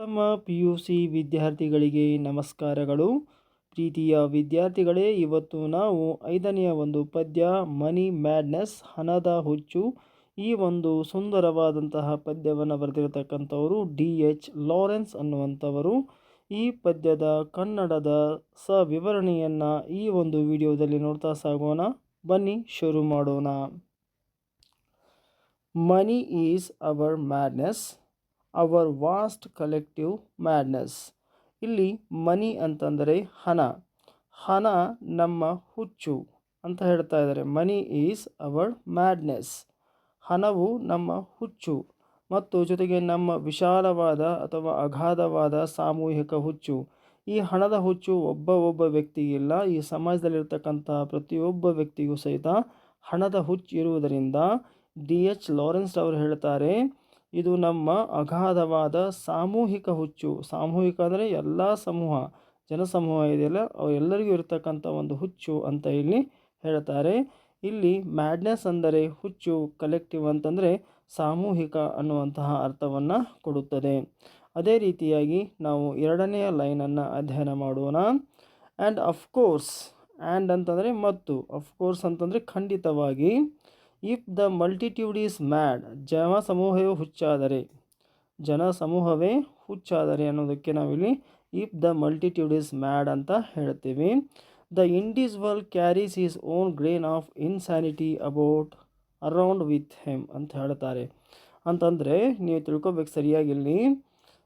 ನಮ್ಮ PUC ವಿದ್ಯಾರ್ಥಿಗಳಿಗೆ ನಮಸ್ಕಾರಗಳು. ಪ್ರೀತಿಯ ವಿದ್ಯಾರ್ಥಿಗಳೇ, ಇವತ್ತು ನಾವು 5ನೆಯ ಒಂದು ಪದ್ಯ ಮನಿ ಮ್ಯಾಡ್ನೆಸ್ ಹಣದ ಹುಚ್ಚು, ಈ ಒಂದು ಸುಂದರವಾದಂತಹ ಪದ್ಯವನ್ನು ಬರೆದಿರತಕ್ಕಂಥವರು DH ಲಾರೆನ್ಸ್ ಅನ್ನುವಂಥವರು. ಈ ಪದ್ಯದ ಕನ್ನಡದ ವಿವರಣೆಯನ್ನು ಈ ಒಂದು ವಿಡಿಯೋದಲ್ಲಿ ನೋಡ್ತಾ ಸಾಗೋಣ. ಬನ್ನಿ ಶುರು ಮಾಡೋಣ. Money is our madness, our vast collective madness. ಇಲ್ಲಿ ಮನಿ ಅಂತಂದರೆ ಹಣ, ಹಣ ನಮ್ಮ ಹುಚ್ಚು ಅಂತ ಹೇಳ್ತಾ ಇದ್ದಾರೆ. ಮನಿ ಈಸ್ ಅವರ್ ಮ್ಯಾಡ್ನೆಸ್, ಹಣವು ನಮ್ಮ ಹುಚ್ಚು ಮತ್ತು ಜೊತೆಗೆ ನಮ್ಮ ವಿಶಾಲವಾದ ಅಥವಾ ಅಗಾಧವಾದ ಸಾಮೂಹಿಕ ಹುಚ್ಚು. ಈ ಹಣದ ಹುಚ್ಚು ಒಬ್ಬ ವ್ಯಕ್ತಿಗಿಲ್ಲ, ಈ ಸಮಾಜದಲ್ಲಿರ್ತಕ್ಕಂಥ ಪ್ರತಿಯೊಬ್ಬ ವ್ಯಕ್ತಿಗೂ ಸಹಿತ ಹಣದ ಹುಚ್ಚು ಇರುವುದರಿಂದ DH ಲಾರೆನ್ಸ್ ಅವರು ಹೇಳ್ತಾರೆ, ಇದು ನಮ್ಮ ಅಗಾಧವಾದ ಸಾಮೂಹಿಕ ಹುಚ್ಚು. ಸಾಮೂಹಿಕ ಅಂದರೆ ಎಲ್ಲ ಸಮೂಹ, ಜನಸಮೂಹ ಇದೆಯಲ್ಲ, ಎಲ್ಲರಿಗೂ ಇರತಕ್ಕಂಥ ಒಂದು ಹುಚ್ಚು ಅಂತ ಇಲ್ಲಿ ಹೇಳ್ತಾರೆ. ಇಲ್ಲಿ ಮ್ಯಾಡ್ನೆಸ್ ಅಂದರೆ ಹುಚ್ಚು, ಕಲೆಕ್ಟಿವ್ ಅಂತಂದರೆ ಸಾಮೂಹಿಕ ಅನ್ನುವಂತಹ ಅರ್ಥವನ್ನು ಕೊಡುತ್ತದೆ. ಅದೇ ರೀತಿಯಾಗಿ ನಾವು 2ನೆಯ ಲೈನನ್ನು ಅಧ್ಯಯನ ಮಾಡೋಣ. ಆ್ಯಂಡ್ ಅಫ್ಕೋರ್ಸ್, ಆ್ಯಂಡ್ ಅಂತಂದರೆ ಮತ್ತು, ಅಫ್ಕೋರ್ಸ್ ಅಂತಂದರೆ ಖಂಡಿತವಾಗಿ, if the multitude is mad, ಜನಸಮೂಹವೇ ಹುಚ್ಚಾದರೆ, ಜನಸಮೂಹವೇ ಹುಚ್ಚಾದರೆ ಅನ್ನೋದಕ್ಕೆ ನಾವಿಲ್ಲಿ if the multitude is mad ಅಂತ ಹೇಳ್ತೀವಿ. The individual carries his own grain of insanity around with him ಅಂತ ಹೇಳ್ತಾರೆ. ಅಂತಂದರೆ ನೀವು ತಿಳ್ಕೊಬೇಕು ಸರಿಯಾಗಿ, ಇಲ್ಲಿ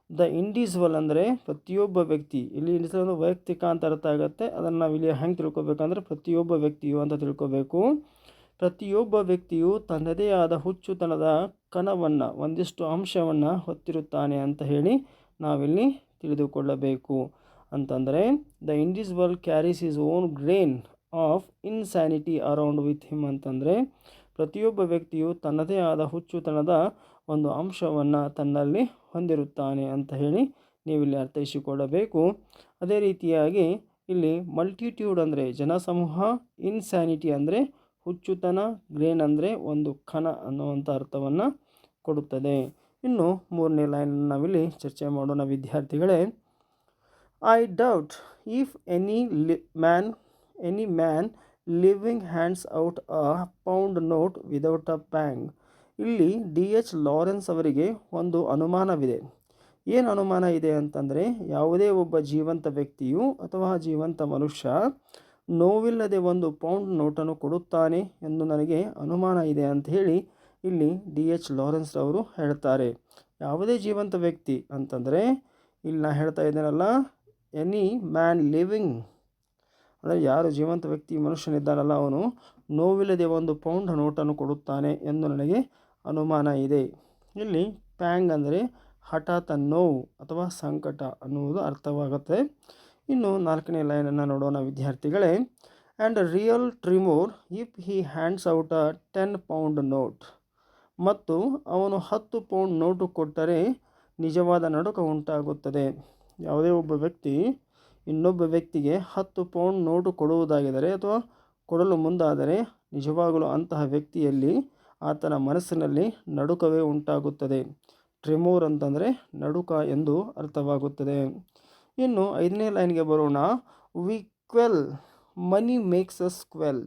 ದ ಇಂಡಿವಿಜುವಲ್ ಅಂದರೆ ಪ್ರತಿಯೊಬ್ಬ ವ್ಯಕ್ತಿ, ಇಲ್ಲಿ ಇಂಡಿವಿಜುವಲ್ ವೈಯಕ್ತಿಕ ಅಂತ ಅರ್ಥ ಆಗುತ್ತೆ. ಅದನ್ನು ನಾವು ಇಲ್ಲಿ ಹೆಂಗೆ ತಿಳ್ಕೊಬೇಕಂದ್ರೆ ಪ್ರತಿಯೊಬ್ಬ ವ್ಯಕ್ತಿಯು ಅಂತ ತಿಳ್ಕೊಬೇಕು. ಪ್ರತಿಯೊಬ್ಬ ವ್ಯಕ್ತಿಯು ತನ್ನದೇ ಆದ ಹುಚ್ಚುತನದ ಕಣವನ್ನು, ಒಂದಿಷ್ಟು ಅಂಶವನ್ನು ಹೊತ್ತಿರುತ್ತಾನೆ ಅಂತ ಹೇಳಿ ನಾವಿಲ್ಲಿ ತಿಳಿದುಕೊಳ್ಳಬೇಕು. ಅಂತಂದರೆ the individual carries his own grain of insanity around with him ಅಂತಂದರೆ ಪ್ರತಿಯೊಬ್ಬ ವ್ಯಕ್ತಿಯು ತನ್ನದೇ ಆದ ಹುಚ್ಚುತನದ ಒಂದು ಅಂಶವನ್ನು ತನ್ನಲ್ಲಿ ಹೊಂದಿರುತ್ತಾನೆ ಅಂತ ಹೇಳಿ ನೀವಿಲ್ಲಿ ಅರ್ಥೈಸಿಕೊಳ್ಳಬೇಕು. ಅದೇ ರೀತಿಯಾಗಿ ಇಲ್ಲಿ ಮಲ್ಟಿಟ್ಯೂಡ್ ಅಂದರೆ ಜನಸಮೂಹ, ಇನ್ಸ್ಯಾನಿಟಿ ಅಂದರೆ ಹುಚ್ಚುತನ, ಗ್ರೇನ್ ಅಂದರೆ ಒಂದು ಕಣ ಅನ್ನುವಂಥ ಅರ್ಥವನ್ನು ಕೊಡುತ್ತದೆ. ಇನ್ನು 3ನೇ ಲೈನ್ ನಾವಿಲ್ಲಿ ಚರ್ಚೆ ಮಾಡೋಣ ವಿದ್ಯಾರ್ಥಿಗಳೇ. I doubt if any man living hands out a pound note without a pang. ಇಲ್ಲಿ DH ಲಾರೆನ್ಸ್ ಅವರಿಗೆ ಒಂದು ಅನುಮಾನವಿದೆ. ಏನು ಅನುಮಾನ ಇದೆ ಅಂತಂದರೆ, ಯಾವುದೇ ಒಬ್ಬ ಜೀವಂತ ವ್ಯಕ್ತಿಯು ಅಥವಾ ಜೀವಂತ ಮನುಷ್ಯ ನೋವಿಲ್ಲದೆ ಒಂದು ಪೌಂಡ್ ನೋಟನ್ನು ಕೊಡುತ್ತಾನೆ ಎಂದು ನನಗೆ ಅನುಮಾನ ಇದೆ ಅಂತ ಹೇಳಿ ಇಲ್ಲಿ DH ಲಾರೆನ್ಸ್ ಅವರು ಹೇಳ್ತಾರೆ. ಯಾವುದೇ ಜೀವಂತ ವ್ಯಕ್ತಿ ಅಂತಂದರೆ ಇಲ್ಲಿ ನಾನು ಹೇಳ್ತಾ ಇದ್ದೇನಲ್ಲ, ಎನಿ ಮ್ಯಾನ್ ಲಿವಿಂಗ್ ಅಂದರೆ ಯಾರು ಜೀವಂತ ವ್ಯಕ್ತಿ ಮನುಷ್ಯನಿದ್ದಾನಲ್ಲ, ಅವನು ನೋವಿಲ್ಲದೆ ಒಂದು ಪೌಂಡ್ ನೋಟನ್ನು ಕೊಡುತ್ತಾನೆ ಎಂದು ನನಗೆ ಅನುಮಾನ ಇದೆ. ಇಲ್ಲಿ ಪ್ಯಾಂಗ್ ಅಂದರೆ ಹಠಾತ್ ನೋವು ಅಥವಾ ಸಂಕಟ ಅನ್ನುವುದು ಅರ್ಥವಾಗುತ್ತೆ. ಇನ್ನು 4ನೇ ಲೈನನ್ನು ನೋಡೋಣ ವಿದ್ಯಾರ್ಥಿಗಳೇ. And real tremor if he hands out a 10 pound note. ಮತ್ತು ಅವನು 10 ಪೌಂಡ್ ನೋಟು ಕೊಟ್ಟರೆ ನಿಜವಾದ ನಡುಕ ಉಂಟಾಗುತ್ತದೆ. ಯಾವುದೇ ಒಬ್ಬ ವ್ಯಕ್ತಿ ಇನ್ನೊಬ್ಬ ವ್ಯಕ್ತಿಗೆ 10 ಪೌಂಡ್ ನೋಟು ಕೊಡುವುದಾಗಿದ್ದರೆ ಅಥವಾ ಕೊಡಲು ಮುಂದಾದರೆ ನಿಜವಾಗಲೂ ಅಂತಹ ವ್ಯಕ್ತಿಯಲ್ಲಿ ಆತನ ಮನಸ್ಸಿನಲ್ಲಿ ನಡುಕವೇ ಉಂಟಾಗುತ್ತದೆ. ಟ್ರಿಮೋರ್ ಅಂತಂದರೆ ನಡುಕ ಎಂದು ಅರ್ಥವಾಗುತ್ತದೆ. ಇನ್ನು 5ನೇ ಲೈನ್ಗೆ ಬರೋಣ. ವಿ ಕ್ವೆಲ್, ಮನಿ ಮೇಕ್ಸ್ ಅಸ್ ಕ್ವೆಲ್.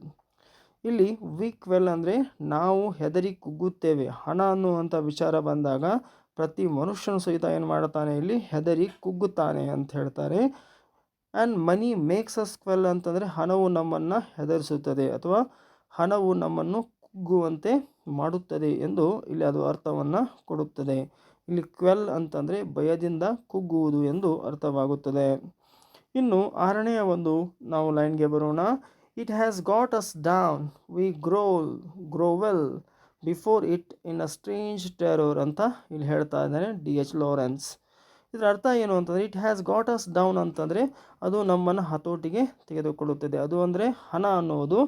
ಇಲ್ಲಿ ವಿ ಕ್ವೆಲ್ ಅಂದರೆ ನಾವು ಹೆದರಿ ಕುಗ್ಗುತ್ತೇವೆ. ಹಣ ಅನ್ನುವಂಥ ವಿಚಾರ ಬಂದಾಗ ಪ್ರತಿ ಮನುಷ್ಯನು ಸಹಿತ ಏನು ಮಾಡ್ತಾನೆ, ಇಲ್ಲಿ ಹೆದರಿ ಕುಗ್ಗುತ್ತಾನೆ ಅಂತ ಹೇಳ್ತಾರೆ. ಆ್ಯಂಡ್ ಮನಿ ಮೇಕ್ಸ್ ಅಸ್ ಕ್ವೆಲ್ ಅಂತಂದರೆ ಹಣವು ನಮ್ಮನ್ನು ಹೆದರಿಸುತ್ತದೆ ಅಥವಾ ಹಣವು ನಮ್ಮನ್ನು ಕುಗ್ಗುವಂತೆ ಮಾಡುತ್ತದೆ ಎಂದು ಇಲ್ಲಿ ಅದು ಅರ್ಥವನ್ನು ಕೊಡುತ್ತದೆ. ಇಲ್ಲಿ ಕ್ವೆಲ್ ಅಂತಂದರೆ ಭಯದಿಂದ ಕುಗ್ಗುವುದು ಎಂದು ಅರ್ಥವಾಗುತ್ತದೆ. ಇನ್ನು 6ನೆಯ ಒಂದು ನಾವು ಲೈನ್ಗೆ ಬರೋಣ. It has got us down, we grovel before it in a strange terror ಅಂತ ಇಲ್ಲಿ ಹೇಳ್ತಾ ಇದ್ದಾನೆ DH ಲಾರೆನ್ಸ್. ಇದರ ಅರ್ಥ ಏನು ಅಂತಂದರೆ, it has got us down ಅಂತಂದರೆ ಅದು ನಮ್ಮನ್ನು ಹತೋಟಿಗೆ ತೆಗೆದುಕೊಳ್ಳುತ್ತದೆ. ಅದು ಅಂದರೆ ಹಣ ಅನ್ನುವುದು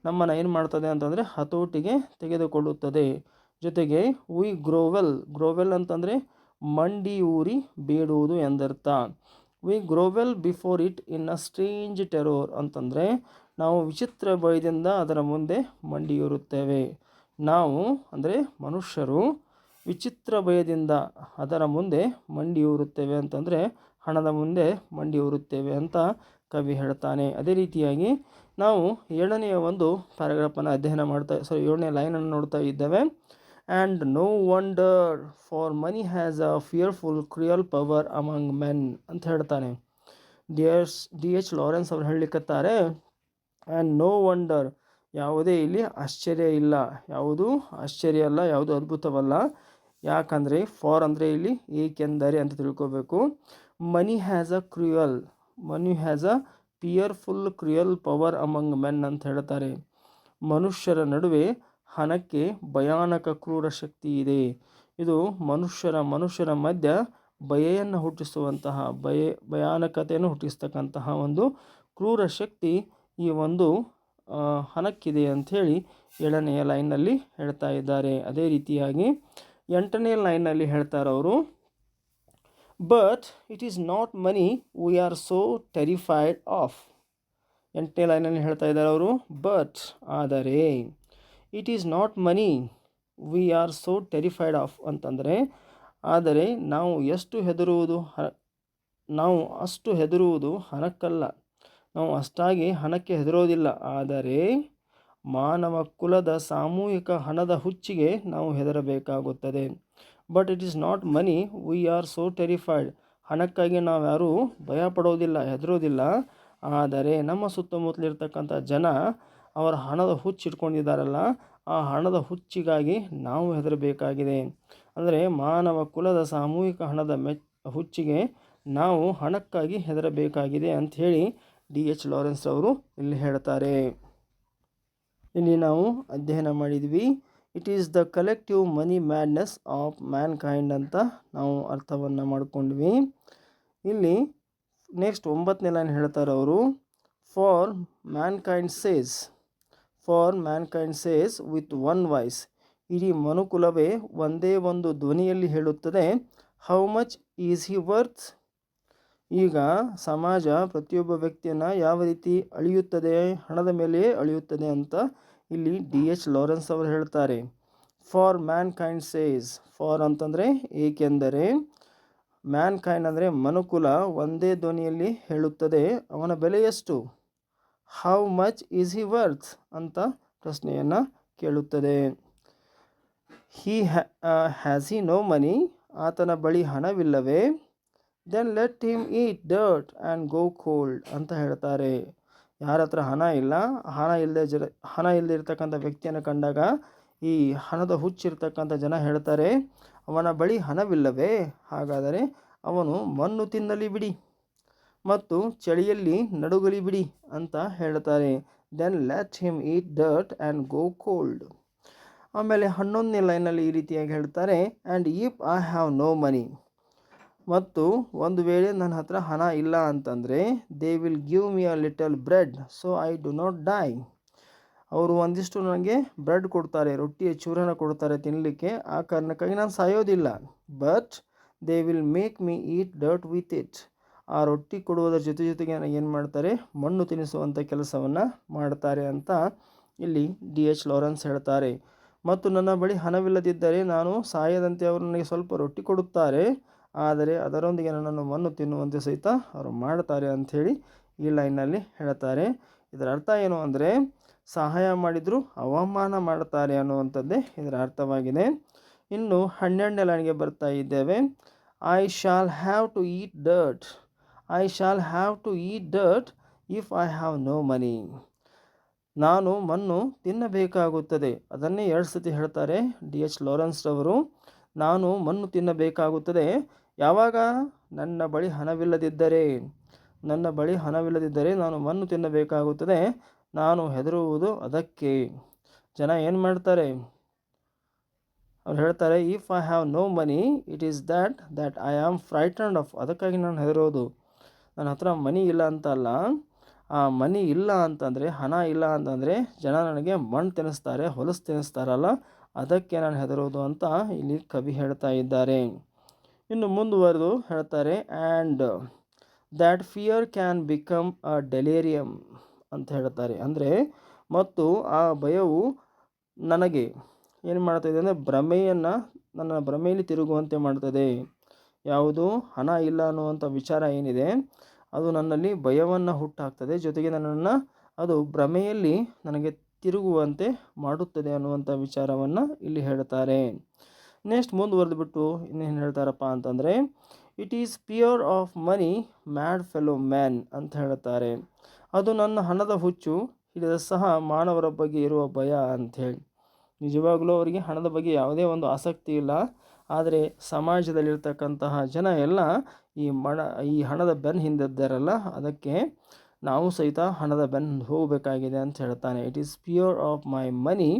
ನಮ್ಮನ್ನು ಏನು ಮಾಡ್ತದೆ ಅಂತಂದರೆ ಹತೋಟಿಗೆ ತೆಗೆದುಕೊಳ್ಳುತ್ತದೆ. ಜೊತೆಗೆ ವಿ ಗ್ರೋವೆಲ್ ಅಂತಂದರೆ ಮಂಡಿ ಊರಿ ಬೇಡುವುದು ಎಂದರ್ಥ. We grovel before it in a strange terror ಅಂತಂದರೆ ನಾವು ವಿಚಿತ್ರ ಭಯದಿಂದ ಅದರ ಮುಂದೆ ಮಂಡಿಯೂರುತ್ತೇವೆ. ನಾವು ಅಂದರೆ ಮನುಷ್ಯರು ವಿಚಿತ್ರ ಭಯದಿಂದ ಅದರ ಮುಂದೆ ಮಂಡಿಯೂರುತ್ತೇವೆ ಅಂತಂದರೆ ಹಣದ ಮುಂದೆ ಮಂಡಿಯೂರುತ್ತೇವೆ ಅಂತ ಕವಿ ಹೇಳ್ತಾನೆ. ಅದೇ ರೀತಿಯಾಗಿ ನಾವು ಏಳನೆಯ ಒಂದು ಪ್ಯಾರಾಗ್ರಾಫನ್ನು ಅಧ್ಯಯನ ಏಳನೇ ಲೈನನ್ನು ನೋಡ್ತಾ ಇದ್ದೇವೆ. And no wonder for money has a fearful cruel power among men ಅಂತ ಹೇಳ್ತಾನೆ. ಡಿ ಎಚ್ ಲಾರೆನ್ಸ್ ಅವರು ಹೇಳಲಿಕ್ಕತ್ತಾರೆ, ಆ್ಯಂಡ್ ನೋ ವಂಡರ್, ಯಾವುದೇ ಇಲ್ಲಿ ಆಶ್ಚರ್ಯ ಇಲ್ಲ, ಯಾವುದು ಆಶ್ಚರ್ಯ ಅಲ್ಲ, ಯಾವುದು ಅದ್ಭುತವಲ್ಲ. ಯಾಕಂದರೆ ಫಾರ್ ಅಂದರೆ ಇಲ್ಲಿ ಏಕೆಂದರೆ ಅಂತ ತಿಳ್ಕೋಬೇಕು. ಮನಿ has a fearful cruel power among men ಅಂತ ಹೇಳ್ತಾರೆ. ಮನುಷ್ಯರ ನಡುವೆ ಹಣಕ್ಕೆ ಭಯಾನಕ ಕ್ರೂರ ಶಕ್ತಿ ಇದೆ. ಇದು ಮನುಷ್ಯರ ಮಧ್ಯ ಭಯವನ್ನು ಹುಟ್ಟಿಸುವಂತಹ ಭಯಾನಕತೆಯನ್ನು ಹುಟ್ಟಿಸ್ತಕ್ಕಂತಹ ಒಂದು ಕ್ರೂರ ಶಕ್ತಿ ಈ ಒಂದು ಹಣಕ್ಕಿದೆ ಅಂಥೇಳಿ 7ನೆಯ ಲೈನ್ನಲ್ಲಿ ಹೇಳ್ತಾ ಇದ್ದಾರೆ. ಅದೇ ರೀತಿಯಾಗಿ 8ನೇ ಲೈನ್ನಲ್ಲಿ ಹೇಳ್ತಾರೆ ಅವರು, but it is not money we are so terrified of. 8ನೇ ಲೈನಲ್ಲಿ ಹೇಳ್ತಾ ಇದ್ದಾರೆ ಅವರು, ಬಟ್ ಆದರೆ, it is not money we are so terrified of ಅಂತಂದರೆ, ಆದರೆ ನಾವು ಅಷ್ಟು ಹೆದರುವುದು ಹಣಕ್ಕಲ್ಲ, ನಾವು ಅಷ್ಟಾಗಿ ಹಣಕ್ಕೆ ಹೆದರೋದಿಲ್ಲ. ಆದರೆ ಮಾನವ ಕುಲದ ಸಾಮೂಹಿಕ ಹಣದ ಹುಚ್ಚಿಗೆ ನಾವು ಹೆದರಬೇಕಾಗುತ್ತದೆ. But it is not money we are so terrified, ಹಣಕ್ಕಾಗಿ ನಾವು ಯಾರೂ ಭಯ ಪಡೋದಿಲ್ಲ, ಹೆದರೋದಿಲ್ಲ. ಆದರೆ ನಮ್ಮ ಸುತ್ತಮುತ್ತಲಿರ್ತಕ್ಕಂಥ ಜನ ಅವರ ಹಣದ ಹುಚ್ಚಿಟ್ಕೊಂಡಿದ್ದಾರಲ್ಲ, ಆ ಹಣದ ಹುಚ್ಚಿಗಾಗಿ ನಾವು ಹೆದರಬೇಕಾಗಿದೆ. ಅಂದರೆ ಮಾನವ ಕುಲದ ಸಾಮೂಹಿಕ ಹಣದ ಹುಚ್ಚಿಗೆ ನಾವು ಹಣಕ್ಕಾಗಿ ಹೆದರಬೇಕಾಗಿದೆ ಅಂಥೇಳಿ ಡಿ.ಎಚ್. ಲಾರೆನ್ಸ್ ಅವರು ಇಲ್ಲಿ ಹೇಳ್ತಾರೆ. ಇಲ್ಲಿ ನಾವು ಅಧ್ಯಯನ ಮಾಡಿದ್ವಿ, it is the collective money madness of Mankind ಅಂತ ನಾವು ಅರ್ಥವನ್ನು ಮಾಡ್ಕೊಂಡ್ವಿ. ಇಲ್ಲಿ ನೆಕ್ಸ್ಟ್ 9ನೇ ಲೈನ್ ಹೇಳ್ತಾರೆ ಅವರು, for Mankind says with one voice, ಇಡೀ ಮನುಕುಲವೇ ಒಂದೇ ಒಂದು ಧ್ವನಿಯಲ್ಲಿ ಹೇಳುತ್ತದೆ, how much is he worth. ಈಗ ಸಮಾಜ ಪ್ರತಿಯೊಬ್ಬ ವ್ಯಕ್ತಿಯನ್ನು ಯಾವ ರೀತಿ ಅಳೆಯುತ್ತದೆ, ಹಣದ ಮೇಲೆಯೇ ಅಳೆಯುತ್ತದೆ ಅಂತ ಇಲ್ಲಿ ಡಿ.ಎಚ್. ಲಾರೆನ್ಸ್ ಅವರು ಹೇಳ್ತಾರೆ. ಫಾರ್ ಮ್ಯಾನ್ಕೈಂಡ್ ಸೇಸ್, ಫಾರ್ ಅಂತಂದರೆ ಏಕೆಂದರೆ, ಮ್ಯಾನ್ಕೈಂಡ್ ಅಂದರೆ ಮನುಕುಲ ಒಂದೇ ಧ್ವನಿಯಲ್ಲಿ ಹೇಳುತ್ತದೆ ಅವನ ಬೆಲೆ ಎಷ್ಟು, how much is he worth ಅಂತ ಪ್ರಶ್ನೆಯನ್ನು ಕೇಳುತ್ತದೆ. ಹ್ಯಾಸ್ ಹಿ ನೋ ಮನಿ, ಆತನ ಬಳಿ ಹಣವಿಲ್ಲವೇ, then let him eat dirt and go cold ಅಂತ ಹೇಳ್ತಾರೆ. ಯಾರ ಹತ್ರ ಹಣ ಇಲ್ಲದೆ ಇರ್ತಕ್ಕಂಥ ವ್ಯಕ್ತಿಯನ್ನು ಕಂಡಾಗ ಈ ಹಣದ ಹುಚ್ಚಿರ್ತಕ್ಕಂಥ ಜನ ಹೇಳ್ತಾರೆ, ಅವನ ಬಳಿ ಹಣವಿಲ್ಲವೇ, ಹಾಗಾದರೆ ಅವನು ಮಣ್ಣು ತಿನ್ನಲಿ ಬಿಡಿ ಮತ್ತು ಚಳಿಯಲ್ಲಿ ನಡುಗಲಿ ಬಿಡಿ ಅಂತ ಹೇಳ್ತಾರೆ. Then let him eat dirt and go cold. ಆಮೇಲೆ 11ನೇ ಲೈನಲ್ಲಿ ಈ ರೀತಿಯಾಗಿ ಹೇಳ್ತಾರೆ, and if I have no money, ಮತ್ತು ಒಂದು ವೇಳೆ ನನ್ನ ಹತ್ರ ಹಣ ಇಲ್ಲ ಅಂತಂದರೆ, they will give me a little bread so I do not die. ಅವರು ಒಂದಿಷ್ಟು ನನಗೆ ಬ್ರೆಡ್ ಕೊಡ್ತಾರೆ, ರೊಟ್ಟಿಯ ಚೂರನ್ನು ಕೊಡ್ತಾರೆ ತಿನ್ನಲಿಕ್ಕೆ, ಆ ಕಾರಣಕ್ಕಾಗಿ ನಾನು ಸಾಯೋದಿಲ್ಲ. But they will make me eat dirt with it. ಆ ರೊಟ್ಟಿ ಕೊಡುವುದರ ಜೊತೆಗೆ ಏನು ಮಾಡ್ತಾರೆ, ಮಣ್ಣು ತಿನ್ನಿಸುವಂಥ ಕೆಲಸವನ್ನು ಮಾಡ್ತಾರೆ ಅಂತ ಇಲ್ಲಿ ಡಿ.ಎಚ್. ಲಾರೆನ್ಸ್ ಹೇಳ್ತಾರೆ. ಮತ್ತು ನನ್ನ ಬಳಿ ಹಣವಿಲ್ಲದಿದ್ದರೆ ನಾನು ಸಾಯದಂತೆ ಅವರು ನನಗೆ ಸ್ವಲ್ಪ ರೊಟ್ಟಿ ಕೊಡುತ್ತಾರೆ, ಆದರೆ ಅದರೊಂದಿಗೆ ನನ್ನನ್ನು ಮಣ್ಣು ತಿನ್ನುವಂತೆ ಸಹಿತ ಅವರು ಮಾಡ್ತಾರೆ ಅಂಥೇಳಿ ಈ ಲೈನ್ನಲ್ಲಿ ಹೇಳ್ತಾರೆ. ಇದರ ಅರ್ಥ ಏನು ಅಂದರೆ, ಸಹಾಯ ಮಾಡಿದರೂ ಅವಮಾನ ಮಾಡ್ತಾರೆ ಅನ್ನುವಂಥದ್ದೇ ಇದರ ಅರ್ಥವಾಗಿದೆ. ಇನ್ನು 12ನೇ ಲೈನ್ಗೆ ಬರ್ತಾ ಇದ್ದೇವೆ. I shall have to eat dirt if I have no money. ನಾನು ಮಣ್ಣು ತಿನ್ನಬೇಕಾಗುತ್ತದೆ. ಅದನ್ನೇ 2 ಸತಿ ಹೇಳ್ತಾರೆ ಡಿ.ಎಚ್. ಲಾರೆನ್ಸ್ ಅವರು. ನಾನು ಮಣ್ಣು ತಿನ್ನಬೇಕಾಗುತ್ತದೆ ಯಾವಾಗ, ನನ್ನ ಬಳಿ ಹಣವಿಲ್ಲದಿದ್ದರೆ ನಾನು ಮಣ್ಣು ತಿನ್ನಬೇಕಾಗುತ್ತದೆ. ನಾನು ಹೆದರುವುದು ಅದಕ್ಕೆ. ಜನ ಏನು ಮಾಡ್ತಾರೆ, ಅವ್ರು ಹೇಳ್ತಾರೆ, if I have no money it is that I am frightened of. ಅದಕ್ಕಾಗಿ ನಾನು ಹೆದರೋದು. ನನ್ನ ಹತ್ರ ಮನಿ ಇಲ್ಲ ಅಂತ ಅಲ್ಲ, ಆ ಮನಿ ಇಲ್ಲ ಅಂತಂದರೆ, ಹಣ ಇಲ್ಲ ಅಂತಂದರೆ ಜನ ನನಗೆ ಮಣ್ಣು ತಿನ್ನಿಸ್ತಾರೆ, ಹೊಲಸು ತಿನ್ನಿಸ್ತಾರಲ್ಲ, ಅದಕ್ಕೆ ನಾನು ಹೆದರೋದು ಅಂತ ಇಲ್ಲಿ ಕವಿ ಹೇಳ್ತಾ ಇದ್ದಾರೆ. ಇನ್ನು ಮುಂದುವರೆದು ಹೇಳ್ತಾರೆ, and that fear can become a delirium ಅಂತ ಹೇಳ್ತಾರೆ. ಅಂದರೆ ಮತ್ತು ಆ ಭಯವು ನನಗೆ ಏನು ಮಾಡ್ತಾಯಿದೆ ಅಂದರೆ ಭ್ರಮೆಯನ್ನು ನನ್ನ ಭ್ರಮೆಯಲ್ಲಿ ತಿರುಗುವಂತೆ ಮಾಡ್ತದೆ. ಯಾವುದು ಹಣ ಇಲ್ಲ ಅನ್ನುವಂಥ ವಿಚಾರ ಏನಿದೆ ಅದು ನನ್ನಲ್ಲಿ ಭಯವನ್ನು ಹುಟ್ಟಾಕ್ತದೆ, ಜೊತೆಗೆ ನನ್ನನ್ನು ಅದು ಭ್ರಮೆಯಲ್ಲಿ ನನಗೆ ತಿರುಗುವಂತೆ ಮಾಡುತ್ತದೆ ಅನ್ನುವಂಥ ವಿಚಾರವನ್ನು ಇಲ್ಲಿ ಹೇಳ್ತಾರೆ. ನೆಕ್ಸ್ಟ್ ಮುಂದುವರೆದುಬಿಟ್ಟು ಇನ್ನೇನು ಹೇಳ್ತಾರಪ್ಪ ಅಂತಂದರೆ, it is fear of money mad fellow man ಅಂತ ಹೇಳ್ತಾರೆ. ಅದು ನನ್ನ ಹಣದ ಹುಚ್ಚು ಹಿಡಿದ ಸಹ ಮಾನವರ ಬಗ್ಗೆ ಇರುವ ಭಯ ಅಂಥೇಳಿ. ನಿಜವಾಗ್ಲೂ ಅವರಿಗೆ ಹಣದ ಬಗ್ಗೆ ಯಾವುದೇ ಒಂದು ಆಸಕ್ತಿ ಇಲ್ಲ, ಆದರೆ ಸಮಾಜದಲ್ಲಿರ್ತಕ್ಕಂತಹ ಜನ ಎಲ್ಲ ಈ ಹಣದ ಬೆನ್ನು ಹಿಂದಿದ್ದಾರಲ್ಲ, ಅದಕ್ಕೆ ನಾವು ಸಹಿತ ಹಣದ ಬೆನ್ನು ಹೋಗಬೇಕಾಗಿದೆ ಅಂತ ಹೇಳ್ತಾನೆ. It is fear of my money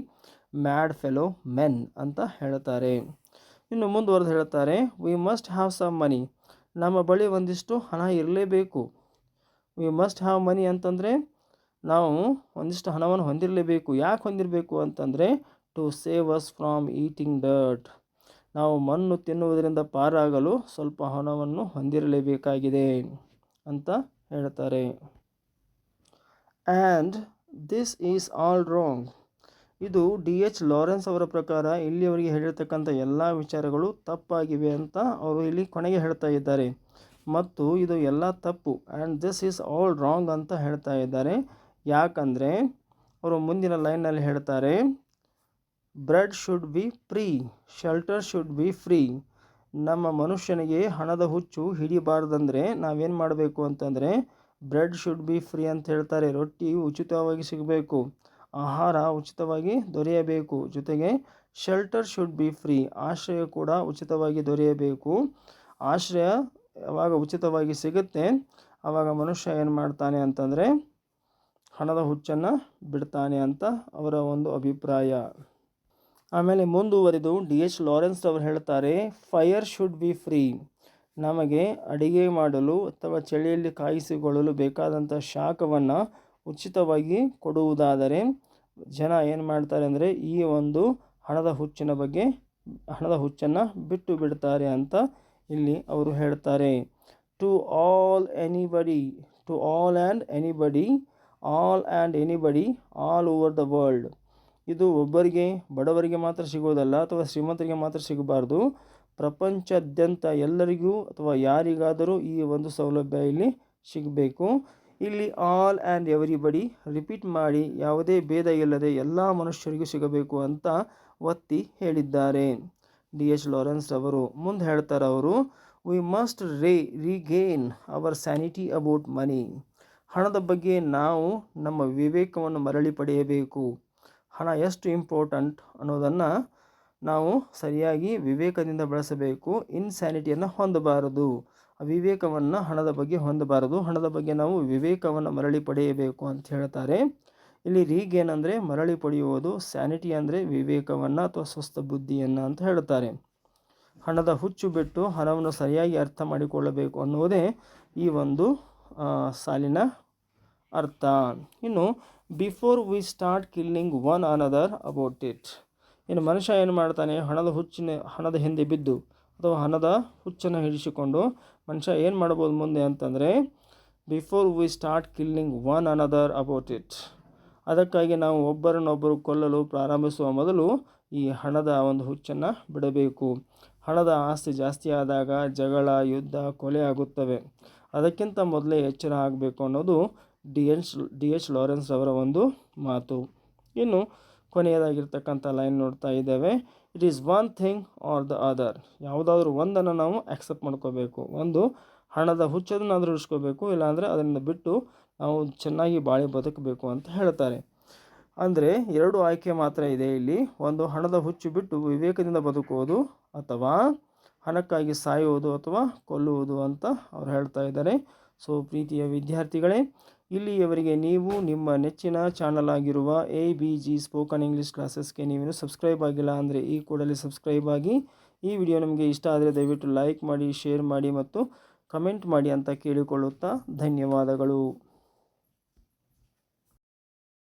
mad fellow men ಅಂತ ಹೇಳ್ತಾರೆ. ಇನ್ನು ಮುಂದುವರೆದು ಹೇಳ್ತಾರೆ, we must have some money. ನಮ್ಮ ಬಳಿ ಒಂದಿಷ್ಟು ಹಣ ಇರಲೇಬೇಕು. ವಿ ಮಸ್ಟ್ ಹ್ಯಾವ್ ಮನಿ ಅಂತಂದರೆ ನಾವು ಒಂದಿಷ್ಟು ಹಣವನ್ನು ಹೊಂದಿರಲೇಬೇಕು. ಯಾಕೆ ಹೊಂದಿರಬೇಕು ಅಂತಂದರೆ, to save us from eating dirt. ನಾವು ಮಣ್ಣು ತಿನ್ನುವುದರಿಂದ ಪಾರಾಗಲು ಸ್ವಲ್ಪ ಹಣವನ್ನು ಹೊಂದಿರಲೇಬೇಕಾಗಿದೆ ಅಂತ ಹೇಳ್ತಾರೆ. And this is all wrong. ಇದು D.H. ಲಾರೆನ್ಸ್ ಅವರ ಪ್ರಕಾರ ಇಲ್ಲಿಯವರೆಗೆ ಹೇಳಿರ್ತಕ್ಕಂಥ ಎಲ್ಲ ವಿಚಾರಗಳು ತಪ್ಪಾಗಿವೆ ಅಂತ ಅವರು ಇಲ್ಲಿ ಕೊನೆಗೆ ಹೇಳ್ತಾ ಇದ್ದಾರೆ. ಮತ್ತು ಇದು ಎಲ್ಲ ತಪ್ಪು, and this is all wrong ಅಂತ ಹೇಳ್ತಾ ಇದ್ದಾರೆ. ಯಾಕಂದರೆ ಅವರು ಮುಂದಿನ ಲೈನ್ನಲ್ಲಿ ಹೇಳ್ತಾರೆ, bread should be free, shelter should be free. ನಮ್ಮ ಮನುಷ್ಯನಿಗೆ ಹಣದ ಹುಚ್ಚು ಹಿಡಿಬಾರ್ದಂದರೆ ನಾವೇನು ಮಾಡಬೇಕು ಅಂತಂದರೆ, ಬ್ರೆಡ್ ಶುಡ್ ಬಿ ಫ್ರೀ ಅಂತ ಹೇಳ್ತಾರೆ. ರೊಟ್ಟಿ ಉಚಿತವಾಗಿ ಸಿಗಬೇಕು, ಆಹಾರ ಉಚಿತವಾಗಿ ದೊರೆಯಬೇಕು, ಜೊತೆಗೆ ಶೆಲ್ಟರ್ ಶುಡ್ ಬಿ ಫ್ರೀ, ಆಶ್ರಯ ಕೂಡ ಉಚಿತವಾಗಿ ದೊರೆಯಬೇಕು. ಆಶ್ರಯ ಯಾವಾಗ ಉಚಿತವಾಗಿ ಸಿಗುತ್ತೆ ಆವಾಗ ಮನುಷ್ಯ ಏನು ಮಾಡ್ತಾನೆ ಅಂತಂದರೆ ಹಣದ ಹುಚ್ಚನ್ನು ಬಿಡ್ತಾನೆ ಅಂತ ಅವರ ಒಂದು ಅಭಿಪ್ರಾಯ. ಆಮೇಲೆ ಮುಂದುವರೆದು D.H. ಲಾರೆನ್ಸ್ ಅವರು ಹೇಳ್ತಾರೆ, ಫೈರ್ ಶುಡ್ ಬಿ ಫ್ರೀ. ನಮಗೆ ಅಡಿಗೆ ಮಾಡಲು ಅಥವಾ ಚಳಿಯಲ್ಲಿ ಕಾಯಿಸಿಕೊಳ್ಳಲು ಬೇಕಾದಂಥ ಶಾಖವನ್ನು ಉಚಿತವಾಗಿ ಕೊಡುವುದಾದರೆ ಜನ ಏನು ಮಾಡ್ತಾರೆ ಅಂದರೆ ಈ ಒಂದು ಹಣದ ಹುಚ್ಚನ್ನು ಬಿಟ್ಟು ಬಿಡ್ತಾರೆ ಅಂತ ಇಲ್ಲಿ ಅವರು ಹೇಳ್ತಾರೆ. To all and anybody all over the world. ಇದು ಒಬ್ಬರಿಗೆ ಬಡವರಿಗೆ ಮಾತ್ರ ಸಿಗೋದಲ್ಲ ಅಥವಾ ಶ್ರೀಮಂತರಿಗೆ ಮಾತ್ರ ಸಿಗಬಾರ್ದು, ಪ್ರಪಂಚಾದ್ಯಂತ ಎಲ್ಲರಿಗೂ ಅಥವಾ ಯಾರಿಗಾದರೂ ಈ ಒಂದು ಸೌಲಭ್ಯ ಇಲ್ಲಿ ಸಿಗಬೇಕು. ಇಲ್ಲಿ ಆಲ್ ಆ್ಯಂಡ್ ಎವರಿಬಡಿ ರಿಪೀಟ್ ಮಾಡಿ ಯಾವುದೇ ಭೇದ ಇಲ್ಲದೆ ಎಲ್ಲ ಮನುಷ್ಯರಿಗೂ ಸಿಗಬೇಕು ಅಂತ ಒತ್ತಿ ಹೇಳಿದ್ದಾರೆ D.H. ಲಾರೆನ್ಸ್ ಅವರು. ಮುಂದೆ ಹೇಳ್ತಾರೆ ಅವರು, we must regain our sanity about money. ಹಣದ ಬಗ್ಗೆ ನಾವು ನಮ್ಮ ವಿವೇಕವನ್ನು ಮರಳಿ ಪಡೆಯಬೇಕು. ಹಣ ಎಷ್ಟು ಇಂಪಾರ್ಟೆಂಟ್ ಅನ್ನೋದನ್ನು ನಾವು ಸರಿಯಾಗಿ ವಿವೇಕದಿಂದ ಬಳಸಬೇಕು. ಇನ್ಸ್ಯಾನಿಟಿಯನ್ನು ಹೊಂದಬಾರದು, ವಿವೇಕವನ್ನು ಹಣದ ಬಗ್ಗೆ ಹೊಂದಬಾರದು. ಹಣದ ಬಗ್ಗೆ ನಾವು ವಿವೇಕವನ್ನು ಮರಳಿ ಪಡೆಯಬೇಕು ಅಂತ ಹೇಳ್ತಾರೆ. ಇಲ್ಲಿ ರೀಗೇನ್ ಅಂದರೆ ಮರಳಿ ಪಡೆಯುವುದು, ಸ್ಯಾನಿಟಿ ಅಂದರೆ ವಿವೇಕವನ್ನು ಅಥವಾ ಸ್ವಸ್ಥ ಬುದ್ಧಿಯನ್ನು ಅಂತ ಹೇಳ್ತಾರೆ. ಹಣದ ಹುಚ್ಚು ಬಿಟ್ಟು ಹಣವನ್ನು ಸರಿಯಾಗಿ ಅರ್ಥ ಮಾಡಿಕೊಳ್ಳಬೇಕು ಅನ್ನುವುದೇ ಈ ಒಂದು ಸಾಲಿನ ಅರ್ಥ. ಇನ್ನು before we start killing one another about it. ಇನ್ನು ಮನುಷ್ಯ ಏನು ಮಾಡ್ತಾನೆ, ಹಣದ ಹಿಂದೆ ಬಿದ್ದು ಅಥವಾ ಹಣದ ಹುಚ್ಚನ್ನು ಹಿಡಿಸಿಕೊಂಡು ಮನುಷ್ಯ ಏನು ಮಾಡ್ಬೋದು ಮುಂದೆ ಅಂತಂದರೆ, before we start killing one another about it. ಅದಕ್ಕಾಗಿ ನಾವು ಒಬ್ಬರನ್ನೊಬ್ಬರು ಕೊಲ್ಲಲು ಪ್ರಾರಂಭಿಸುವ ಮೊದಲು ಈ ಹಣದ ಒಂದು ಹುಚ್ಚನ್ನು ಬಿಡಬೇಕು. ಹಣದ ಆಸ್ತಿ ಜಾಸ್ತಿ ಆದಾಗ ಜಗಳ, ಯುದ್ಧ, ಕೊಲೆ ಆಗುತ್ತವೆ. ಅದಕ್ಕಿಂತ ಮೊದಲೇ ಎಚ್ಚರ ಆಗಬೇಕು ಅನ್ನೋದು D.H. ಲಾರೆನ್ಸ್ ಅವರ ಒಂದು ಮಾತು. ಇನ್ನು ಕೊನೆಯದಾಗಿರ್ತಕ್ಕಂಥ ಲೈನ್ ನೋಡ್ತಾ ಇದ್ದೇವೆ, it is one thing are the other. ಯಾವುದಾದ್ರೂ ಒಂದನ್ನು ನಾವು ಆಕ್ಸೆಪ್ಟ್ ಮಾಡ್ಕೋಬೇಕು. ಒಂದು ಹಣದ ಹುಚ್ಚದನ್ನಾದರೂ ಇರಿಸ್ಕೋಬೇಕು, ಇಲ್ಲಾಂದರೆ ಅದನ್ನು ಬಿಟ್ಟು ನಾವು ಚೆನ್ನಾಗಿ ಬಾಳಿ ಬದುಕಬೇಕು ಅಂತ ಹೇಳ್ತಾರೆ. ಅಂದರೆ ಎರಡು ಆಯ್ಕೆ ಮಾತ್ರ ಇದೆ ಇಲ್ಲಿ. ಒಂದು ಹಣದ ಹುಚ್ಚು ಬಿಟ್ಟು ವಿವೇಕದಿಂದ ಬದುಕುವುದು, ಅಥವಾ ಹಣಕ್ಕಾಗಿ ಸಾಯುವುದು ಅಥವಾ ಕೊಲ್ಲುವುದು ಅಂತ ಅವ್ರು ಹೇಳ್ತಾ ಇದ್ದಾರೆ. ಸೊ ಪ್ರೀತಿಯ ವಿದ್ಯಾರ್ಥಿಗಳೇ, ಇಲ್ಲಿಯವರೆಗೆ ನೀವು ನಿಮ್ಮ ನೆಚ್ಚಿನ ಚಾನಲ್ ಆಗಿರುವ ABG ಸ್ಪೋಕನ್ ಇಂಗ್ಲೀಷ್ ಕ್ಲಾಸಸ್ಗೆ ನೀವೇನು ಸಬ್ಸ್ಕ್ರೈಬ್ ಆಗಿಲ್ಲ ಅಂದರೆ ಈ ಕೂಡಲೇ ಸಬ್ಸ್ಕ್ರೈಬ್ ಆಗಿ. ಈ ವಿಡಿಯೋ ನಿಮಗೆ ಇಷ್ಟ ಆದರೆ ದಯವಿಟ್ಟು ಲೈಕ್ ಮಾಡಿ, ಶೇರ್ ಮಾಡಿ ಮತ್ತು ಕಮೆಂಟ್ ಮಾಡಿ ಅಂತ ಕೇಳಿಕೊಳ್ಳುತ್ತಾ ಧನ್ಯವಾದಗಳು.